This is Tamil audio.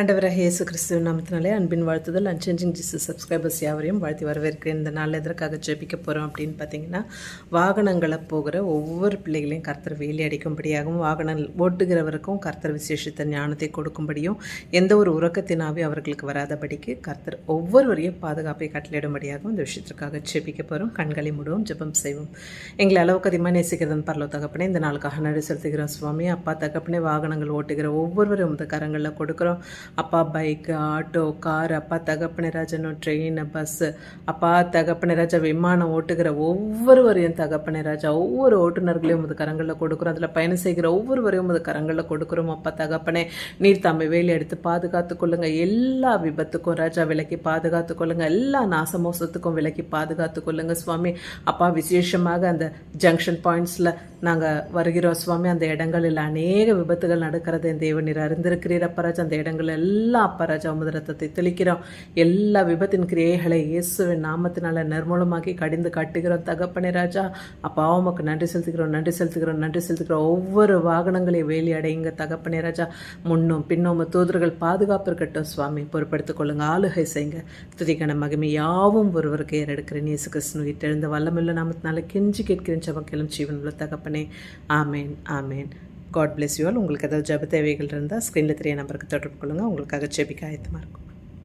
ஆண்டவராகிய இயேசு கிறிஸ்துவின் நாமத்தினாலே அன்பின் வாழ்த்துதல் அன்சேஞ்சிங் ஜீசஸ் சப்ஸ்கிரைபர்ஸ் யாவரையும் வாழ்த்தி வரவேற்கிறேன். இந்த நாளில் எதற்காக ஜெபிக்க போகிறோம் அப்படின்னு பார்த்தீங்கன்னா, வாகனங்களை போகிற ஒவ்வொரு பிள்ளைகளையும் கர்த்தர் வேலி அடிக்கும்படியாகவும், வாகனம் ஓட்டுகிறவருக்கும் கர்த்தர் விசேஷித்த ஞானத்தை கொடுக்கும்படியும், எந்த ஒரு உறக்கத்தினாவே அவர்களுக்கு வராதபடிக்கு கர்த்தர் ஒவ்வொருவரையும் பாதுகாப்பை கட்டளையிடும்படியாகவும் இந்த விஷயத்திற்காக ஜெபிக்க போகிறோம். கண்களை மூடுவோம், ஜெபம் செய்வோம். எங்களை அளவுக்கு அதிகமாக நேசிக்கிறதன் பரலோ தகப்பனே, இந்த நாளுக்காக நடு செலுத்துகிறோம் சுவாமி. அப்பா தகப்பனே, வாகனங்கள் ஓட்டுகிற ஒவ்வொருவரும் இந்த கரங்களில் கொடுக்குறோம். அப்பா பைக்கு, ஆட்டோ, கார், அப்பா தகப்பனே ராஜனோ, ட்ரெயின், பஸ்ஸு, அப்பா தகப்பனே ராஜா விமானம் ஓட்டுகிற ஒவ்வொருவரையும் தகப்பனே ராஜா ஒவ்வொரு ஓட்டுநர்களையும் உமது கரங்களில் கொடுக்குறோம். அதில் பயணம் செய்கிற ஒவ்வொருவரையும் உமது கரங்களில் கொடுக்குறோம். அப்பா தகப்பனே, நீர் தாமை வேலி எடுத்து பாதுகாத்து கொள்ளுங்க. எல்லா விபத்துக்கும் ராஜா விலக்கி பாதுகாத்து கொள்ளுங்க. எல்லா நாசமோசத்துக்கும் விலக்கி பாதுகாத்து கொள்ளுங்க சுவாமி. அப்பா விசேஷமாக அந்த ஜங்ஷன் பாயிண்ட்ஸில் நாங்கள் வருகிறோம் சுவாமி. அந்த இடங்களில் அநேக விபத்துகள் நடக்கிறத என் தேவன் நீர் அறிந்திருக்கிறீர் அப்பராஜா. அந்த இடங்கள் எல்லாம் அப்பராஜா உமது ரத்தத்தை தெளிக்கிறோம். எல்லா விபத்தின் கிரியைகளை இயேசுவின் நாமத்தினால நிர்மூலமாக்கி கடிந்து கட்டுகிறோம் தகப்பனே ராஜா. அப்பா உமக்கு நன்றி செலுத்துகிறோம், நன்றி செலுத்துகிறோம், நன்றி செலுத்துகிறோம். ஒவ்வொரு வாகனங்களையும் வேலி அடையுங்க தகப்பனே ராஜா. முன்னும் பின்னும் தூதர்கள் பாதுகாப்பு இருக்கட்டும் சுவாமி. பொறுப்படுத்திக் கொள்ளுங்க, ஆளுகை செய்யுங்க. துதிக்கான மகிமை யாவும் ஒருவருக்கு ஏறெடுக்கிறேன். இயேசு கிறிஸ்து எழுந்த வல்லமுள்ள நாமத்தினால கெஞ்சி கேட்கிறேன் ஜெபக்கேளும் ஜீவனுள்ள தகப்பனே. ஆமேன், ஆமேன். God bless you all. உங்களுக்கு ஏதாவது ஜெப தேவைகள் இருந்தால் ஸ்க்ரீனில் தெரிய நம்பருக்கு தொடர்பு கொள்ளுங்கள். உங்களுக்காக ஜெபிக்க ஆயத்தமாக இருக்கும்.